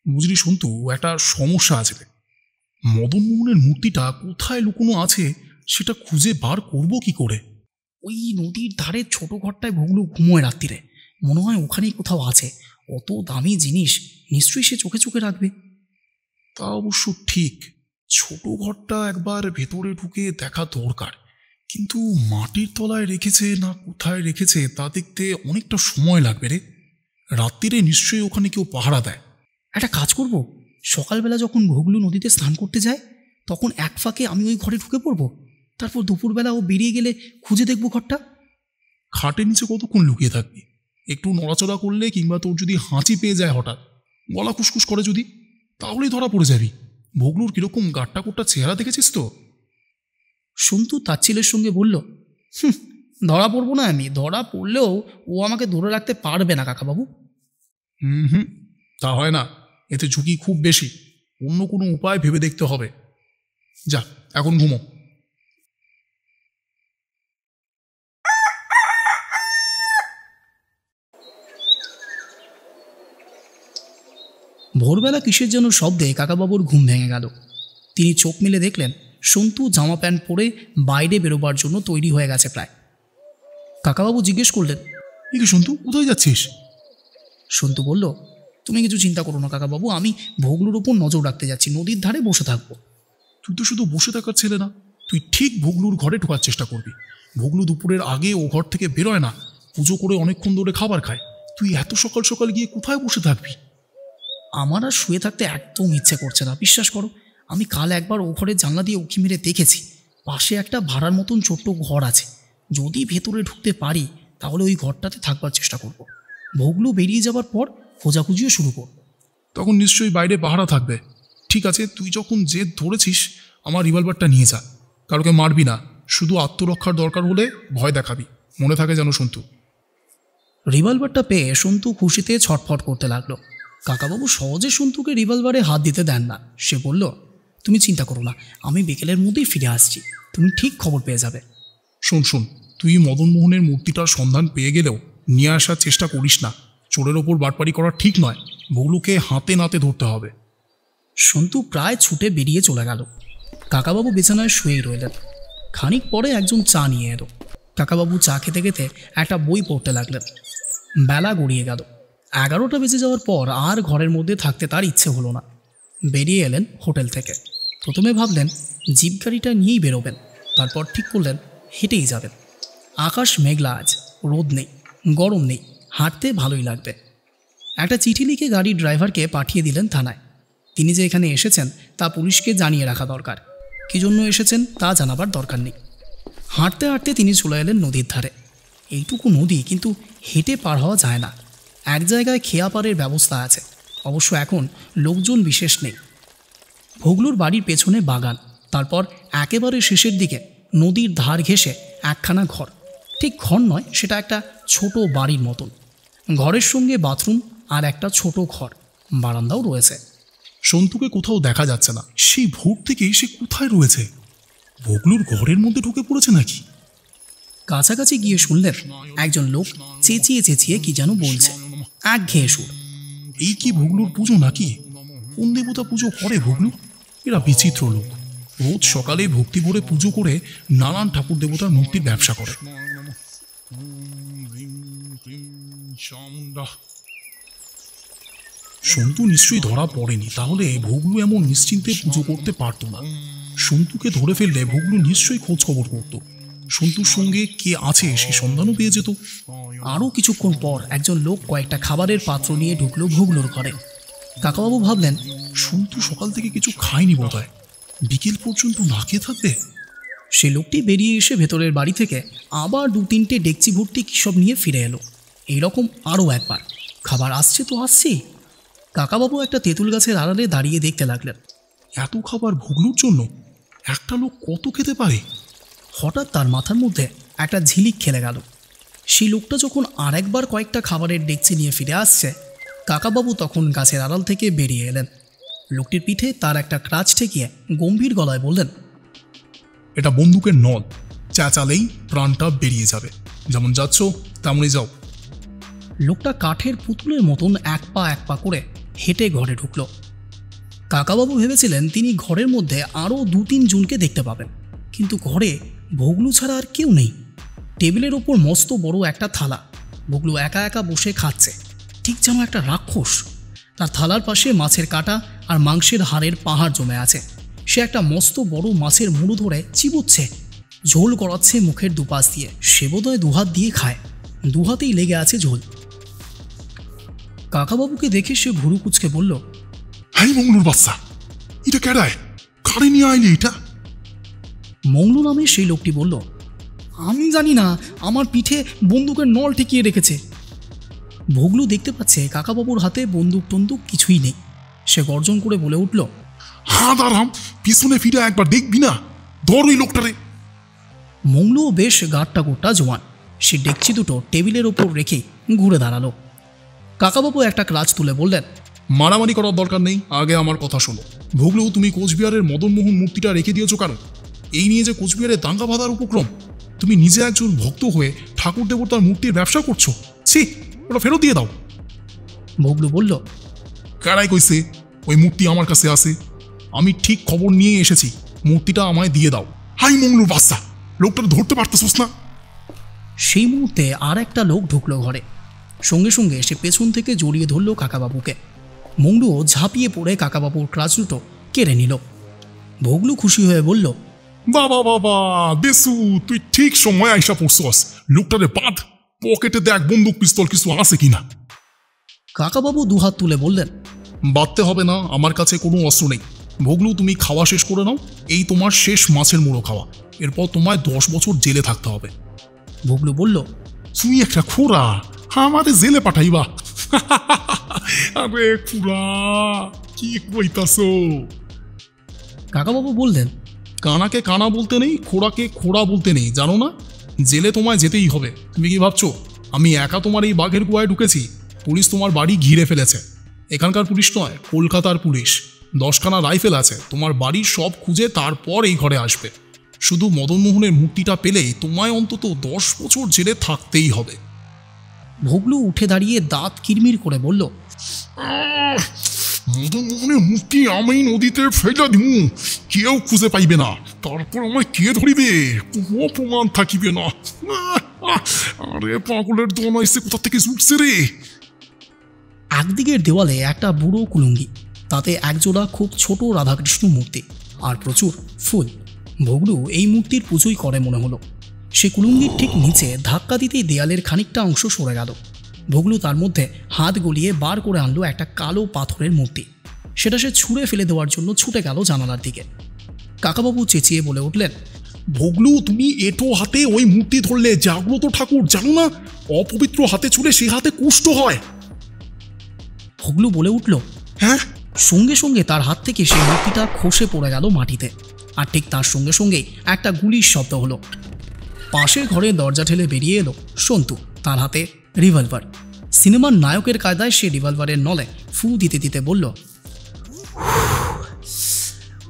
বুঝলি সন্তু, একটা সমস্যা আছে। মদন মোহনের মূর্তিটা কোথায় লুকোনো আছে সেটা খুঁজে বার করব কি করে? ওই নদীর ধারে ছোট ঘরটায় ভোগলু ঘুমোয় রাত্রিরে। মনে হয় ওখানেই কোথাও আছে। অত দামি জিনিস নিশ্চয়ই সে চোখে চোখে রাখবে। তা অবশ্য ঠিক। ছোট ঘরটা একবার ভেতরে ঢুকে দেখা দরকার, কিন্তু মাটির তলায় রেখেছে না কোথায় রেখেছে তা দেখতে অনেকটা সময় লাগবে রে। রাত্রিরে নিশ্চয়ই ওখানে কেউ পাহারা দেয়। একটা কাজ করব, সকালবেলা যখন ভোগলু নদীতে স্নান করতে যায় তখন এক ফাঁকে আমি ওই ঘরে ঢুকে পড়ব। তারপর দুপুরবেলা ও বেরিয়ে গেলে খুঁজে দেখব ঘরটা। খাটের নিচে কতক্ষণ লুকিয়ে থাকবি? একটু নড়াচড়া করলে কিংবা তোর যদি হাঁচি পেয়ে যায় হঠাৎ, গলা খুসখুস করে যদি, তাহলেই ধরা পড়ে যাবি। ভোগলুর কিরকম গাট্টা কোট্টা চেহারা দেখেছিস তো? সন্তু তাচ্ছিলের সঙ্গে বলল, ধরা পড়বো না আমি। ধরা পড়লেও ও আমাকে ধরে রাখতে পারবে না কাকাবাবু। হুম, তা হয় না। এতে ঝুঁকি খুব বেশি। অন্য কোনো উপায় ভেবে দেখতে হবে। যা, এখন ঘুমো। ভোরবেলা কিসের যেন শব্দে কাকাবাবুর ঘুম ভেঙে গেল। তিনি চোখ মেলে দেখলেন সন্তু জামা প্যান্ট পরে বাইরে বেরোবার জন্য তৈরি হয়ে গেছে প্রায়। কাকাবাবু জিজ্ঞেস করলেন, কি সন্তু, কোথায় যাচ্ছিস? সন্তু বলল, তুমি কিছু চিন্তা করো না কাকাবাবু, আমি ভোগলুর ওপর নজর রাখতে যাচ্ছি। নদীর ধারে বসে থাকবো। তুই তো শুধু বসে থাকার ছেলে না, তুই ঠিক ভোগলুর ঘরে ঢোকার চেষ্টা করবি। ভোগলু দুপুরের আগে ও ঘর থেকে বেরোয় না, পুজো করে অনেকক্ষণ ধরে খাবার খায়। তুই এত সকাল সকাল গিয়ে কোথায় বসে থাকবি? আমার আর শুয়ে থাকতে একদম ইচ্ছে করছে না, বিশ্বাস করো। আমি কাল একবার ও ঘরের জানলা দিয়ে উঁকি মেরে দেখেছি। পাশে একটা ভাড়ার মতন ছোট্ট ঘর আছে। যদি ভেতরে ঢুকতে পারি তাহলে ওই ঘরটাতে থাকবার চেষ্টা করব। ভোগলু বেরিয়ে যাবার পর খোঁজাখুঁজিও শুরু করব। তখন নিশ্চয়ই বাইরে পাহারা থাকবে। ঠিক আছে, তুই যখন জেদ ধরেছিস, আমার রিভলভারটা নিয়ে যা। কারোকে মারবি না, শুধু আত্মরক্ষার দরকার হলে ভয় দেখাবি। মনে থাকে যেন সন্তু। রিভলভারটা পেয়ে সন্তু খুশিতে ছটফট করতে লাগলো। কাকাবাবু সহজে সন্তুকে রিভলভারে হাত দিতে দেন না। সে বলল, তুমি চিন্তা করো না, আমি বিকেলের মধ্যেই ফিরে আসছি। তুমি ঠিক খবর পেয়ে যাবে। শোন, তুই মদন মোহনের মূর্তিটার সন্ধান পেয়ে গেলেও নিয়ে আসার চেষ্টা করিস না। চোরের ওপর বাটপাড়ি করা ঠিক নয়। ভোগলুকে হাতে নাতে ধরতে হবে। সন্তু প্রায় ছুটে বেরিয়ে চলে গেল। কাকাবাবু বিছানায় শুয়েই রইলেন। খানিক পরে একজন চা নিয়ে এলো। কাকাবাবু চা খেতে খেতে একটা বই পড়তে লাগলেন। বেলা গড়িয়ে গেল। 11টা বেজে যাওয়ার পর আর ঘরের মধ্যে থাকতে তার ইচ্ছে হলো না। বেরিয়ে এলেন হোটেল থেকে। প্রথমে ভাবলেন জিপ গাড়িটা নিয়েই বেরোবেন, তারপর ঠিক করলেন হেঁটেই যাবেন। আকাশ মেঘলা, আজ রোদ নেই, গরম নেই, হাঁটতে ভালোই লাগবে। একটা চিঠি লিখে গাড়ির ড্রাইভারকে পাঠিয়ে দিলেন থানায়। তিনি যে এখানে এসেছেন তা পুলিশকে জানিয়ে রাখা দরকার। কী জন্য এসেছেন তা জানাবার দরকার নেই। হাঁটতে হাঁটতে তিনি চলে এলেন নদীর ধারে। এইটুকু নদী, কিন্তু হেঁটে পার হওয়া যায় না। এক জায়গায় খেয়াপারের ব্যবস্থা আছে, অবশ্য এখন লোকজন বিশেষ নেই। ভোগলুর বাড়ির পেছনে বাগান, তারপর একেবারে শেষের দিকে নদীর ধার ঘেঁষে একখানা ঘর। ঠিক ঘর নয়, সেটা একটা ছোট বাড়ির মতন। ঘরের সঙ্গে বাথরুম আর একটা ছোট ঘর, বারান্দাও রয়েছে। সন্তুকে কোথাও দেখা যাচ্ছে না। সেই ভোর থেকে সে কোথায় রয়েছে? ভোগলুর ঘরের মধ্যে ঢুকে পড়েছে নাকি? কাছাকাছি গিয়ে শুনলেন একজন লোক চেঁচিয়ে চেঁচিয়ে কি যেন বলছে, একঘেয়ে সুর। এই কি ভোগলুর পুজো নাকি? কোন দেবতা পুজো করে ভোগলু? এরা বিচিত্র লোক। রোজ সকালে ভক্তি ভরে পুজো করে নানান ঠাকুর দেবতার মূর্তির ব্যবসা করে। সন্তু নিশ্চয়ই ধরা পড়েনি, তাহলে ভোগলু এমন নিশ্চিন্তে পুজো করতে পারতো না। সন্তুকে ধরে ফেললে ভোগলু নিশ্চয়ই খোঁজ খবর করত। সন্তুর সঙ্গে কে আছে সে সন্ধানও পেয়ে যেত। আরও কিছুক্ষণ পর একজন লোক কয়েকটা খাবারের পাত্র নিয়ে ঢুকলো ভোগলুর ঘরে। কাকাবাবু ভাবলেন, সন্তু সকাল থেকে কিছু খায়নি বোধহয়, বিকেল পর্যন্ত না খেয়ে থাকবে। সে লোকটি বেরিয়ে এসে ভেতরের বাড়ি থেকে আবার 2-3টে ডেকচি ভর্তি কী সব নিয়ে ফিরে এলো। এইরকম আরও একবার। খাবার আসছে তো আসছেই। কাকাবাবু একটা তেঁতুল গাছের আড়ালে দাঁড়িয়ে দেখতে লাগলেন। এত খাবার ভোগলুর জন্য? একটা লোক কত খেতে পারে? হঠাৎ তার মাথার মধ্যে একটা ঝিলিক খেলে গেল। সেই লোকটা যখন আরেকবার কয়েকটা খাবারের ডেকচি নিয়ে ফিরে আসছে, কাকাবাবু তখন গাছের আড়াল থেকে বেরিয়ে এলেন। লোকটির পিঠে তার একটা ক্রাচ ঠেকিয়ে গম্ভীর গলায় বললেন, এটা বন্দুকের নল, চেঁচালেই প্রাণটা বেরিয়ে যাবে। যেমন যাচ্ছ তেমনই যাও। লোকটা কাঠের পুতুলের মতন এক পা করে হেঁটে ঘরে ঢুকল। কাকাবাবু ভেবেছিলেন তিনি ঘরের মধ্যে আরও 2-3 জনকে দেখতে পাবেন, কিন্তু ঘরে ভোগলু ছাড়া আর কেউ নেই। টেবিলের ওপর মস্ত বড় একটা থালা। ভোগলু একা একা বসে খাচ্ছে, ঠিক যেন একটা রাক্ষস। তার থালার পাশে মাছের কাঁটা আর মাংসের হাড়ের পাহাড় জমে আছে। সে একটা মস্ত বড় মাছের মুড়ো ধরে চিবুচ্ছে, ঝোল করাচ্ছে মুখের দুপাশ দিয়ে। সে বোধহয় 2 হাত দিয়ে খায়, 2 হাতেই লেগে আছে ঝোল। কাকাবাবুকে দেখে সে ভুরু কুচকে বলল, হাই মঙ্গলুর বাচ্চা, এটা কেডায়? কারে নিয়ে আইলি এটা? মংলু নামে সেই লোকটি বলল, আমি জানি না, আমার পিঠে বন্দুকের নল ঠেকিয়ে রেখেছে। ভোগলু দেখতে পাচ্ছে কাকাবাবুর হাতে বন্দুক টন্দুক কিছুই নেই। সে গর্জন করে বলে উঠল, হাদারাম, পিছনে ফিরে একবার দেখবি না? ধর ওই লোকটারে। মংলুও বেশ গাট্টা গোট্টা জোয়ান। সে ডেকচি দুটো টেবিলের ওপর রেখে ঘুরে দাঁড়ালো। কাকাবাবু একটা ক্লাচ তুলে বললেন, মারামারি করার দরকার নেই, আগে আমার কথা শোনো। ভোগলু, তুমি কোচবিহারের মদনমোহন মূর্তিটা রেখে দিয়েছো কেন? এই নিয়ে যে কোচবিহারে দাঙ্গা বাঁধার উপক্রম, তুমি নিজে একজন ভক্ত হয়ে ঠাকুর দেবতার মূর্তির ব্যবসা করছো। ছি, ওটা ফেরত দিয়ে দাও। ভোগলু বলল, কারাই কইছে ওই মূর্তি আমার কাছে আছে? আমি ঠিক খবর নিয়ে এসেছি, মূর্তিটা আমায় দিয়ে দাও। হাই মঙ্গলুর বাচ্চা, লোকটা ধরতে পারতেছোস না? সেই মুহূর্তে আর একটা লোক ঢুকলো ঘরে। সঙ্গে সঙ্গে সে পেছন থেকে জড়িয়ে ধরল কাকাবাবুকে। মংলুও ঝাঁপিয়ে পড়ে কাকাবাবুর ক্লাচ দুটো কেড়ে নিল। ভোগলু খুশি হয়ে বলল, বাবা বাবা বেসু, তুই ঠিক সময় আইসা পড়ছস। লোকটারে বাঁধ, পকেটে দেখ বন্দুক পিস্তল কিছু আছে কিনা। কাকাবাবু 2 হাত তুলে বললেন, বাঁধতে হবে না, আমার কাছে কোনো অস্ত্র নেই। ভোগলু, তুমি খাওয়া শেষ করে নাও, এই তোমার শেষ মাছের মুড়ো খাওয়া। এরপর তোমায় 10 বছর জেলে থাকতে হবে। ভোগলু বলল, তুমি একটা খোরা, আমাদের জেলে পাঠাইবা? আরে খুড়া, কি কইতাছো? কাকাবাবু বললেন, কানাকে কানা বলতে নেই, খোড়াকে খোড়া বলতে নেই, জানো না? জেলে তোমায় যেতেই হবে। তুমি কি ভাবছো আমি একা তোমার এই বাঘের গুহায় ঢুকেছি? পুলিশ তোমার বাড়ি ঘিরে ফেলেছে। এখানকার পুলিশ নয়, কলকাতার পুলিশ। 10খানা রাইফেল আছে, তোমার বাড়ির সব খুঁজে তারপর এই ঘরে আসবে। শুধু মদনমোহনের মূর্তিটা পেলেই তোমায় অন্তত 10 বছর জেলে থাকতেই হবে। ভোগলু উঠে দাঁড়িয়ে দাঁত কিরমির করে বলল, মদনমোহনের মূর্তি আমি নদীতে ফেলে দিমু, কেউ খুঁজে পাইবে না। তারপর আমায় কে ধরিবে? কোনো প্রমাণ থাকিবে না। আরে পাগলের দোয়া এসে কোথা থেকে জুটছে রে? একদিকের দেওয়ালে একটা বুড়ো কুলুঙ্গি, তাতে একজোড়া খুব ছোট রাধাকৃষ্ণ মূর্তি আর প্রচুর ফুল। ভোগলু এই মূর্তির পুজোই করে মনে হলো। সে কুলুঙ্গির ঠিক নিচে ধাক্কা দিতেই দেয়ালের খানিকটা অংশ সরে গেল। ভোগলু তার মধ্যে হাত গলিয়ে বার করে আনলো একটা কালো পাথরের মূর্তি। সেটা সে ছুঁড়ে ফেলে দেওয়ার জন্য ছুটে গেল জানালার দিকে। কাকাবাবু চেঁচিয়ে বলে উঠলেন, ভোগলু, তুমি এঁটো হাতে ওই মূর্তি ধরলে জাগ্রত ঠাকুর জানো না? অপবিত্র হাতে ছুঁড়ে সে হাতে কুষ্ঠ হয়। ভগলু বলে উঠল। হ্যাঁ? সঙ্গে সঙ্গে তার হাত থেকে সেই মূর্তিটা খসে পড়ে গেল মাটিতে। আর ঠিক তার সঙ্গে সঙ্গে একটা গুলির শব্দ হলো। পাশের ঘরে দরজা ঠেলে বেরিয়ে এলো সন্তু, তার হাতে রিভলভার। সিনেমার নায়কের কায়দায় সে রিভলভারের নলে ফু দিতে দিতে বলল,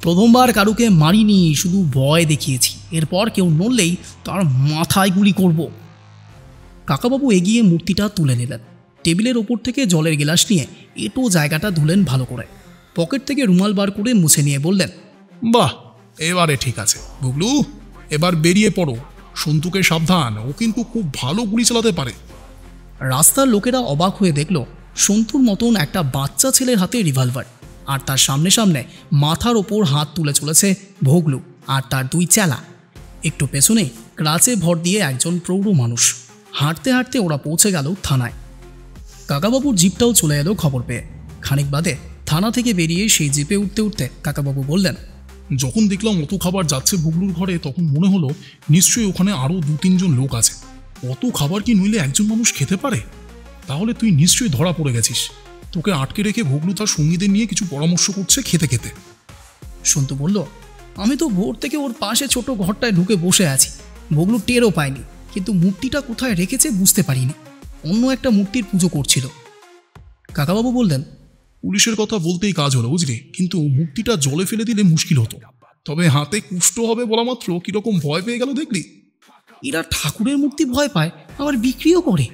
প্রথমবার কারুকে মারিনি, শুধু ভয় দেখিয়েছি। এরপর কেউ নড়লেই তার মাথায় গুলি করব। কাকাবাবু এগিয়ে মূর্তিটা তুলে নিলেন। টেবিলের ওপর থেকে জলের গ্লাস নিয়ে এটো জায়গাটা ধুলেন ভালো করে। পকেট থেকে রুমাল বার করে মুছে নিয়ে বললেন, বাহ, এবারে ঠিক আছে। ভুগলু, এবার বেরিয়ে পড়ো। সন্তুকে সাবধান, ও কিন্তু খুব ভালো গুলি চালাতে পারে। রাস্তার লোকেরা অবাক হয়ে দেখল সন্তুর মতন একটা বাচ্চা ছেলের হাতে রিভলভার, আর তার সামনে সামনে মাথার ওপর হাত তুলে চলেছে ভগলু আর তার দুই চেলা। একটু পেছনে ক্রাচে ভর দিয়ে একজন প্রৌঢ় মানুষ। হাঁটতে হাঁটতে ওরা পৌঁছে গেল থানায়। কাকাবাবুর জিপটাও চলে এলো খবর পেয়ে। খানিক বাদে থানা থেকে বেরিয়ে সেই জিপে উঠতে উঠতে কাকাবাবু বললেন, যখন দেখলাম অত খাবার যাচ্ছে ভুগলুর ঘরে, তখন মনে হলো নিশ্চয়ই ওখানে আরও 2-3 জন লোক আছে। অত খাবার কি নইলে একজন মানুষ খেতে পারে? তাহলে তুই নিশ্চয়ই ধরা পড়ে গেছিস। তোকে আটকে রেখে ভুগলু তার সঙ্গীদের নিয়ে কিছু পরামর্শ করছে খেতে খেতে। সন্তু বলল, আমি তো ভোর থেকে ওর পাশে ছোট ঘরটায় ঢুকে বসে আছি। ভগলু টেরও পায়নি, কিন্তু মূর্তিটা কোথায় রেখেছে বুঝতে পারিনি। অন্য একটা মূর্তির পুজো করছিল। কাকাবাবু বললেন, পুলিশের কথা বলতেই কাজ হলো বুঝলি, কিন্তু মূর্তিটা জলে ফেলে দিলে মুশকিল হতো। তবে হাতে কুষ্ঠ হবে বলা মাত্র কিরকম ভয় পেয়ে গেল দেখলি। এরা ঠাকুরের মূর্তি ভয় পায়, আবার বিক্রিও করে।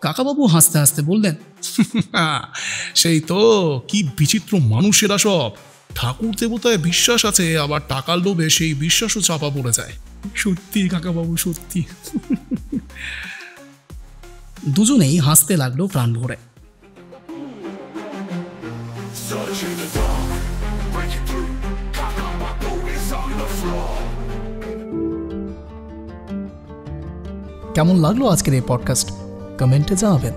কাকাবাবু হাসতে হাসতে বললেন, সেই তো, কি বিচিত্র মানুষেরা সব। ঠাকুর দেবতায় বিশ্বাস আছে, আবার টাকার লোভে সেই বিশ্বাসও চাপা পড়ে যায়। সত্যি কাকাবাবু, সত্যি। দুজনেই হাসতে লাগলো প্রাণ ভরে। কেমন লাগলো আজকের এই পডকাস্ট কমেন্টে জানাবেন।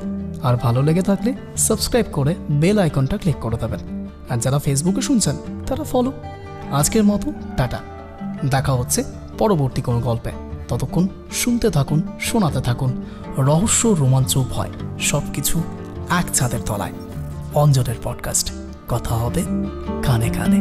আর ভালো লেগে থাকলে সাবস্ক্রাইব করে বেল আইকনটা ক্লিক করে দেবেন। আর যারা ফেসবুকে শুনছেন তারা ফলো। আজকের মতো টাটা, দেখা হচ্ছে পরবর্তী কোনো গল্পে। ততক্ষণ শুনতে থাকুন, শোনাতে থাকুন রহস্য, রোমাঞ্চ, ভয় সব কিছু এক ছাদের তলায়। অঞ্জনের পডকাস্ট, কথা হবে কানে কানে।